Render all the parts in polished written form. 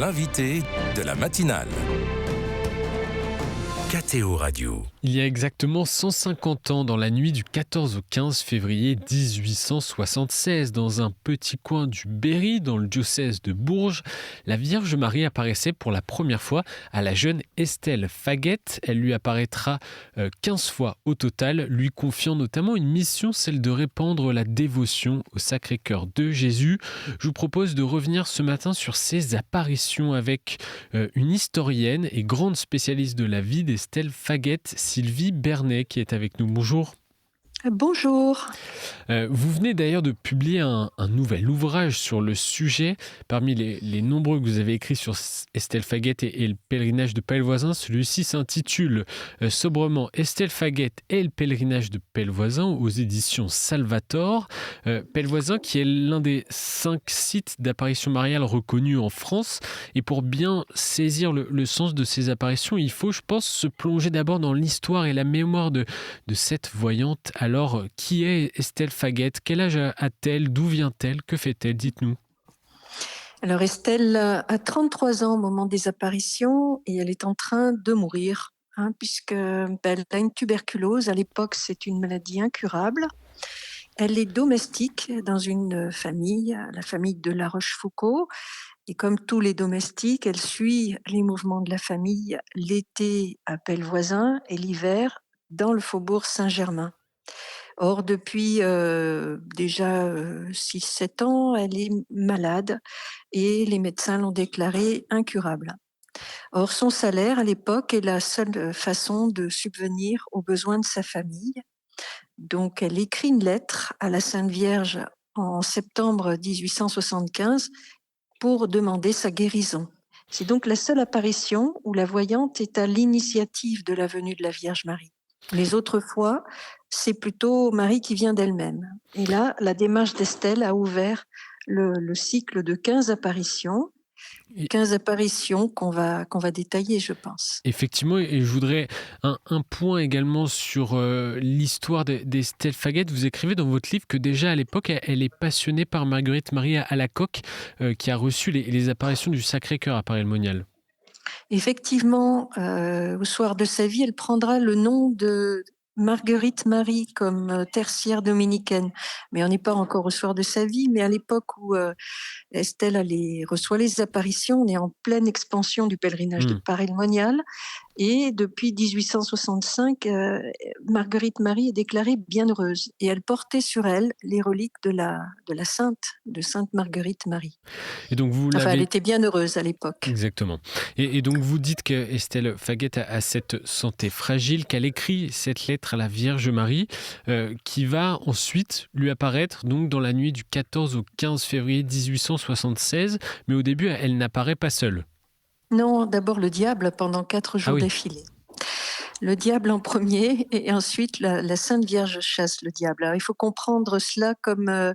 l'invité de la matinale. KTO Radio. Il y a exactement 150 ans, dans la nuit du 14 au 15 février 1876, dans un petit coin du Berry, dans le diocèse de Bourges, la Vierge Marie apparaissait pour la première fois à la jeune Estelle Faguet. Elle lui apparaîtra 15 fois au total, lui confiant notamment une mission, celle de répandre la dévotion au Sacré-Cœur de Jésus. Je vous propose de revenir ce matin sur ces apparitions avec une historienne et grande spécialiste de la vie d'Estelle Faguet, Sylvie Bernet, qui est avec nous. Bonjour. Bonjour. Vous venez d'ailleurs de publier un nouvel ouvrage sur le sujet. Parmi les nombreux que vous avez écrits sur Estelle Faguet et le pèlerinage de Pellevoisin, celui-ci s'intitule sobrement Estelle Faguet et le pèlerinage de Pellevoisin aux éditions Salvator. Pellevoisin qui est l'un des 5 sites d'apparition mariale reconnus en France. Et pour bien saisir le sens de ces apparitions, il faut, je pense, se plonger d'abord dans l'histoire et la mémoire de cette voyante. Alors, qui est Estelle Faguet? Quel âge a-t-elle? D'où vient-elle? Que fait-elle? Dites-nous. Alors Estelle a 33 ans au moment des apparitions et elle est en train de mourir, puisque elle a une tuberculose. À l'époque, c'est une maladie incurable. Elle est domestique dans une famille, la famille de La Rochefoucauld. Et comme tous les domestiques, elle suit les mouvements de la famille l'été à Pellevoisin et l'hiver dans le faubourg Saint-Germain. Or, depuis déjà 6-7 ans, elle est malade et les médecins l'ont déclarée incurable. Or, son salaire, à l'époque, est la seule façon de subvenir aux besoins de sa famille. Donc, elle écrit une lettre à la Sainte Vierge en septembre 1875 pour demander sa guérison. C'est donc la seule apparition où la voyante est à l'initiative de la venue de la Vierge Marie. Les autres fois, c'est plutôt Marie qui vient d'elle-même. Et là, la démarche d'Estelle a ouvert le cycle de 15 apparitions. 15 apparitions qu'on va détailler, je pense. Effectivement, et je voudrais un point également sur l'histoire d'Estelle Faguet. Vous écrivez dans votre livre que déjà à l'époque, elle est passionnée par Marguerite Marie Alacoque, qui a reçu les apparitions du Sacré-Cœur à Paray-le-Monial. Effectivement, au soir de sa vie, elle prendra le nom de Marguerite Marie comme tertiaire dominicaine. Mais on n'est pas encore au soir de sa vie, mais à l'époque où Estelle reçoit les apparitions, on est en pleine expansion du pèlerinage de Paray-le-Monial. Et depuis 1865, Marguerite Marie est déclarée bienheureuse. Et elle portait sur elle les reliques de Sainte Marguerite Marie. Et donc elle était bienheureuse à l'époque. Exactement. Et donc vous dites que Estelle Faguet a cette santé fragile, qu'elle écrit cette lettre à la Vierge Marie, qui va ensuite lui apparaître donc dans la nuit du 14 au 15 février 1876. Mais au début, elle n'apparaît pas seule. Non, d'abord le diable pendant 4 jours d'affilée. Le diable en premier et ensuite la Sainte Vierge chasse le diable. Alors, il faut comprendre cela comme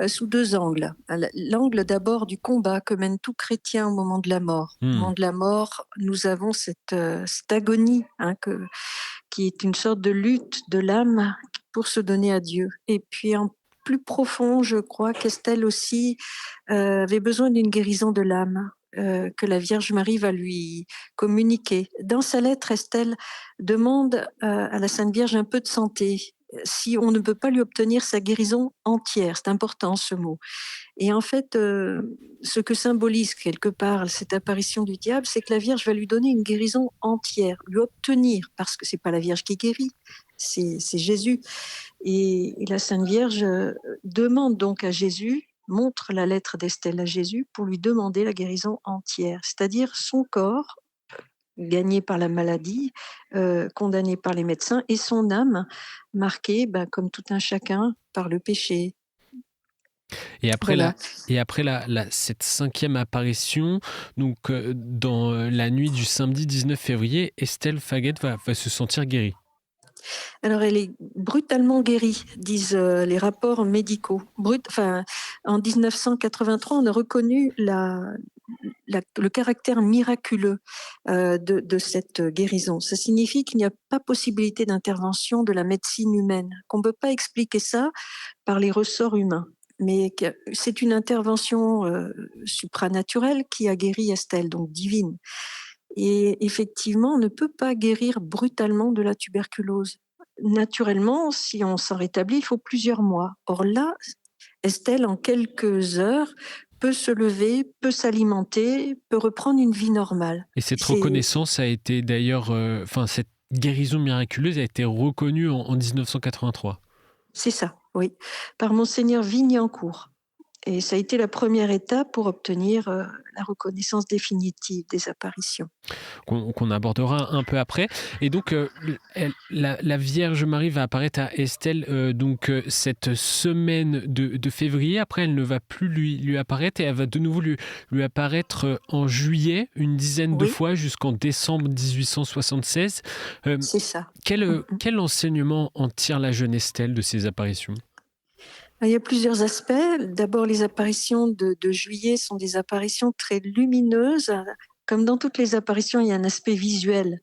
sous 2 angles. L'angle d'abord du combat que mène tout chrétien au moment de la mort. Au moment de la mort, nous avons cette agonie qui est une sorte de lutte de l'âme pour se donner à Dieu. Et puis en plus profond, je crois qu'Estelle aussi avait besoin d'une guérison de l'âme. Que la Vierge Marie va lui communiquer. Dans sa lettre, Estelle demande à la Sainte Vierge un peu de santé, si on ne peut pas lui obtenir sa guérison entière. C'est important ce mot. Et en fait, ce que symbolise quelque part cette apparition du diable, c'est que la Vierge va lui donner une guérison entière, lui obtenir, parce que c'est pas la Vierge qui guérit, c'est Jésus. Et la Sainte Vierge demande donc à Jésus, montre la lettre d'Estelle à Jésus pour lui demander la guérison entière, c'est-à-dire son corps gagné par la maladie, condamné par les médecins, et son âme marquée, comme tout un chacun, par le péché. Et après, cette 5e apparition, donc dans la nuit du samedi 19 février, Estelle Faguet va se sentir guérie. Alors, elle est brutalement guérie, disent les rapports médicaux. En 1983, on a reconnu le caractère miraculeux de cette guérison. Ça signifie qu'il n'y a pas possibilité d'intervention de la médecine humaine, qu'on ne peut pas expliquer ça par les ressorts humains. mais c'est une intervention supranaturelle qui a guéri Estelle, donc divine. Et effectivement, on ne peut pas guérir brutalement de la tuberculose. Naturellement, si on s'en rétablit, il faut plusieurs mois. Or là, Estelle, en quelques heures, peut se lever, peut s'alimenter, peut reprendre une vie normale. Et cette reconnaissance a été d'ailleurs, cette guérison miraculeuse a été reconnue en 1983. C'est ça, oui, par Monseigneur Vignancourt. Et ça a été la première étape pour obtenir la reconnaissance définitive des apparitions. Qu'on abordera un peu après. Et donc, la Vierge Marie va apparaître à Estelle cette semaine de février. Après, elle ne va plus lui apparaître et elle va de nouveau lui apparaître en juillet, une dizaine de fois jusqu'en décembre 1876. C'est ça. Quel enseignement en tire la jeune Estelle de ces apparitions ? Il y a plusieurs aspects. D'abord, les apparitions de juillet sont des apparitions très lumineuses. Comme dans toutes les apparitions, il y a un aspect visuel.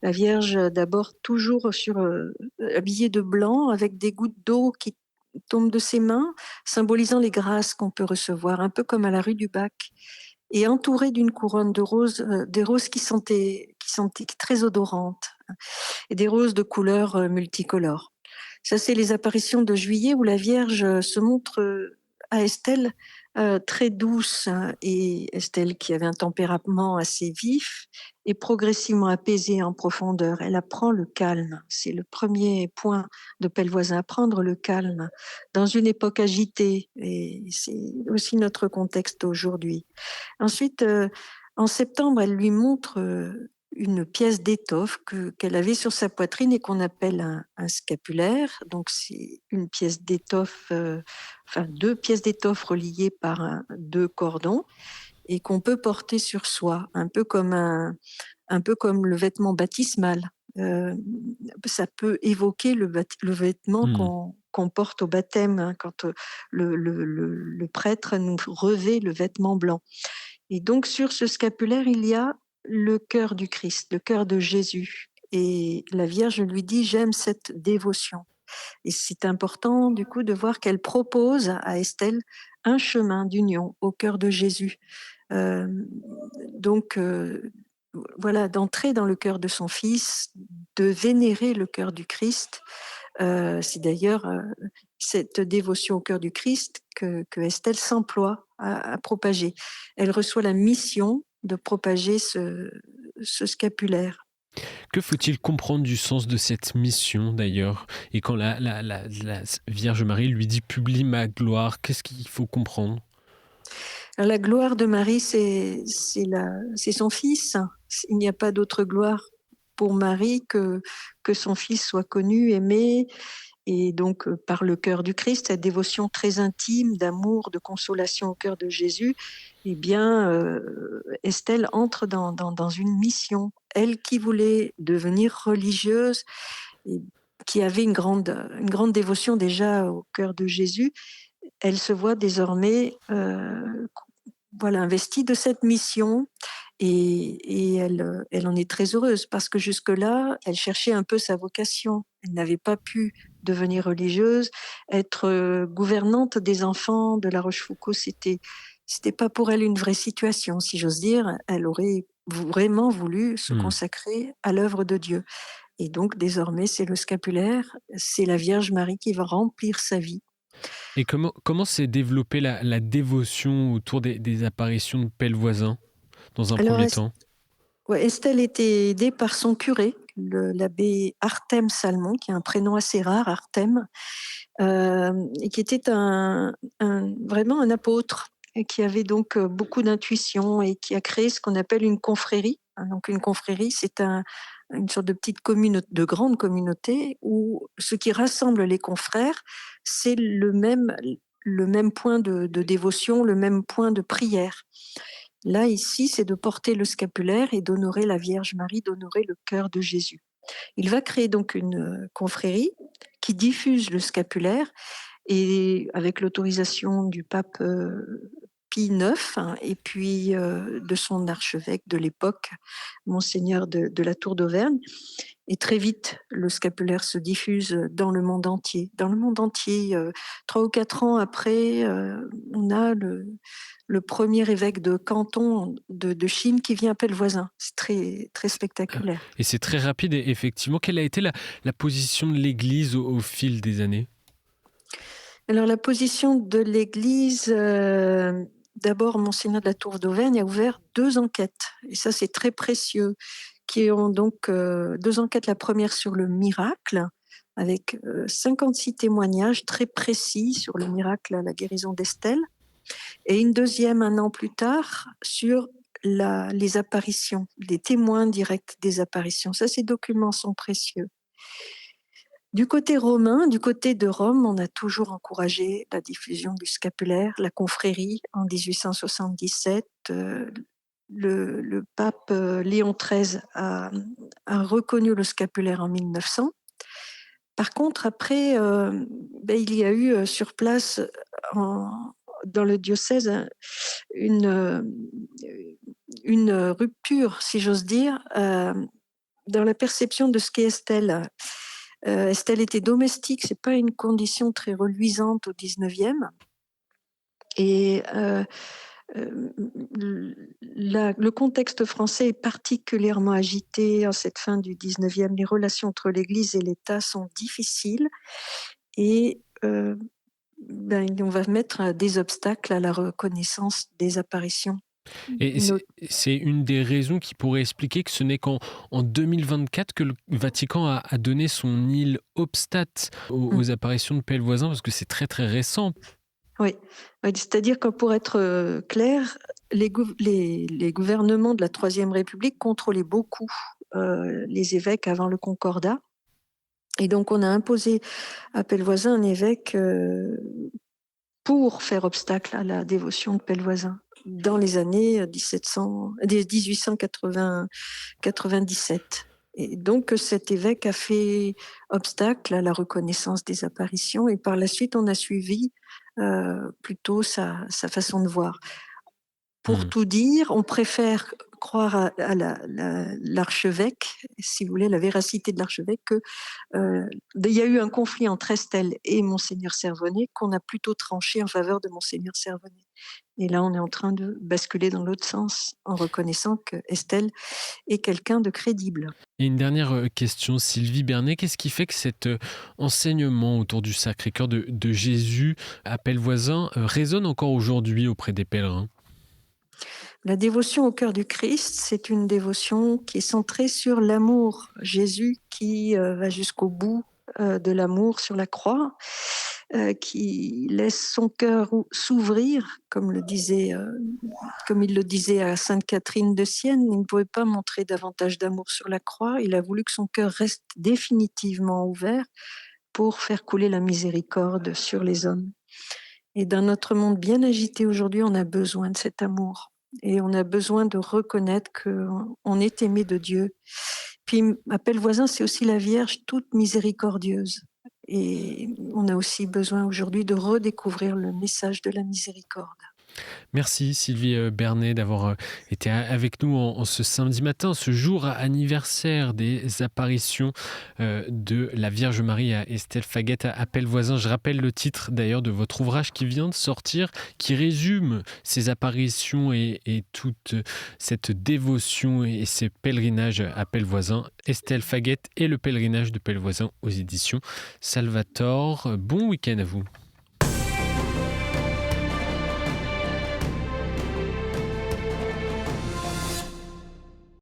La Vierge, d'abord, toujours habillée de blanc, avec des gouttes d'eau qui tombent de ses mains, symbolisant les grâces qu'on peut recevoir, un peu comme à la rue du Bac, et entourée d'une couronne de roses, des roses qui sentaient très odorantes, et des roses de couleurs multicolores. Ça, c'est les apparitions de juillet où la Vierge se montre à Estelle très douce, et Estelle, qui avait un tempérament assez vif, est progressivement apaisée en profondeur. Elle apprend le calme. C'est le premier point de Pellevoisin, apprendre le calme dans une époque agitée, et c'est aussi notre contexte aujourd'hui. Ensuite, en septembre, elle lui montre une pièce d'étoffe qu'elle avait sur sa poitrine et qu'on appelle un scapulaire. Donc c'est une pièce d'étoffe, deux pièces d'étoffe reliées par deux cordons et qu'on peut porter sur soi, un peu comme le vêtement baptismal. Ça peut évoquer le vêtement qu'on porte au baptême, quand le prêtre nous revêt le vêtement blanc. Et donc sur ce scapulaire, il y a le cœur du Christ, le cœur de Jésus. Et la Vierge lui dit « j'aime cette dévotion ». Et c'est important du coup de voir qu'elle propose à Estelle un chemin d'union au cœur de Jésus. Voilà, d'entrer dans le cœur de son Fils, de vénérer le cœur du Christ. C'est d'ailleurs cette dévotion au cœur du Christ que Estelle s'emploie à propager. Elle reçoit la mission de propager ce scapulaire. Que faut-il comprendre du sens de cette mission d'ailleurs ? Et quand la Vierge Marie lui dit « publie ma gloire », qu'est-ce qu'il faut comprendre ? Alors, la gloire de Marie, c'est son Fils. Il n'y a pas d'autre gloire pour Marie que son Fils soit connu, aimé, et donc par le cœur du Christ, cette dévotion très intime d'amour, de consolation au cœur de Jésus. Eh bien, Estelle entre dans une mission. Elle qui voulait devenir religieuse, et qui avait une grande dévotion déjà au cœur de Jésus, elle se voit désormais investie de cette mission. Et elle en est très heureuse parce que jusque-là, elle cherchait un peu sa vocation. Elle n'avait pas pu devenir religieuse. Être gouvernante des enfants de La Rochefoucauld, c'était pas pour elle une vraie situation, si j'ose dire. Elle aurait vraiment voulu se consacrer à l'œuvre de Dieu. Et donc, désormais, c'est le scapulaire, c'est la Vierge Marie qui va remplir sa vie. Et comment s'est développée la dévotion autour des apparitions de Pellevoisin ? Dans un premier temps. Estelle était aidée par son curé, l'abbé Artème Salmon, qui a un prénom assez rare, Artème, et qui était vraiment un apôtre, et qui avait donc beaucoup d'intuition et qui a créé ce qu'on appelle une confrérie. Donc une confrérie, c'est une sorte de petite de grande communauté où ce qui rassemble les confrères, c'est le même point de dévotion, le même point de prière. Là, ici, c'est de porter le scapulaire et d'honorer la Vierge Marie, d'honorer le cœur de Jésus. Il va créer donc une confrérie qui diffuse le scapulaire, et avec l'autorisation du pape Pie IX, et puis de son archevêque de l'époque, Monseigneur de la Tour d'Auvergne. Et très vite, le scapulaire se diffuse dans le monde entier. Dans le monde entier, 3 ou 4 ans après, on a le premier évêque de Canton de Chine qui vient à Pellevoisin. C'est très, très spectaculaire. Et c'est très rapide, et effectivement. Quelle a été la position de l'Église au fil des années ? Alors la position de l'Église, d'abord Monseigneur de la Tour d'Auvergne a ouvert 2 enquêtes, et ça c'est très précieux, qui ont donc 2 enquêtes, la première sur le miracle, avec 56 témoignages très précis sur le miracle à la guérison d'Estelle, et une deuxième 1 an plus tard sur les apparitions, des témoins directs des apparitions. Ça, ces documents sont précieux. Du côté romain, du côté de Rome, on a toujours encouragé la diffusion du scapulaire, la confrérie en 1877. Le pape Léon XIII a reconnu le scapulaire en 1900. Par contre, après, il y a eu sur place, dans le diocèse, une rupture, si j'ose dire, dans la perception de ce qu'est Estelle. Estelle était domestique, c'est pas une condition très reluisante au 19e. Et le contexte français est particulièrement agité en cette fin du 19e. Les relations entre l'Église et l'État sont difficiles, et on va mettre des obstacles à la reconnaissance des apparitions. Et c'est une des raisons qui pourrait expliquer que ce n'est qu'en 2024 que le Vatican a donné son île Obstate aux apparitions de Pellevoisin, parce que c'est très très récent. Oui, c'est-à-dire que pour être clair, les gouvernements de la Troisième République contrôlaient beaucoup les évêques avant le Concordat. Et donc on a imposé à Pellevoisin un évêque pour faire obstacle à la dévotion de Pellevoisin dans les années 1897. Et donc cet évêque a fait obstacle à la reconnaissance des apparitions, et par la suite on a suivi plutôt sa façon de voir. Pour tout dire, on préfère croire à l'archevêque, si vous voulez, la véracité de l'archevêque, que il y a eu un conflit entre Estelle et Monseigneur Servonnet qu'on a plutôt tranché en faveur de Monseigneur Servonnet. Et là, on est en train de basculer dans l'autre sens en reconnaissant que Estelle est quelqu'un de crédible. Et une dernière question, Sylvie Bernet, qu'est-ce qui fait que cet enseignement autour du Sacré-Cœur de Jésus à Pellevoisin résonne encore aujourd'hui auprès des pèlerins ? La dévotion au cœur du Christ, c'est une dévotion qui est centrée sur l'amour. Jésus qui va jusqu'au bout de l'amour sur la croix, qui laisse son cœur s'ouvrir, comme il le disait à Sainte Catherine de Sienne. Il ne pouvait pas montrer davantage d'amour sur la croix. Il a voulu que son cœur reste définitivement ouvert pour faire couler la miséricorde sur les hommes. Et dans notre monde bien agité aujourd'hui, on a besoin de cet amour. Et on a besoin de reconnaître qu'on est aimé de Dieu. Puis à Pellevoisin, c'est aussi la Vierge toute miséricordieuse. Et on a aussi besoin aujourd'hui de redécouvrir le message de la miséricorde. Merci Sylvie Bernet d'avoir été avec nous en ce samedi matin, ce jour anniversaire des apparitions de la Vierge Marie à Estelle Faguet à Pellevoisin. Je rappelle le titre d'ailleurs de votre ouvrage qui vient de sortir, qui résume ces apparitions et toute cette dévotion et ces pèlerinages à Pellevoisin. Estelle Faguet et le pèlerinage de Pellevoisin aux éditions Salvator. Bon week-end à vous.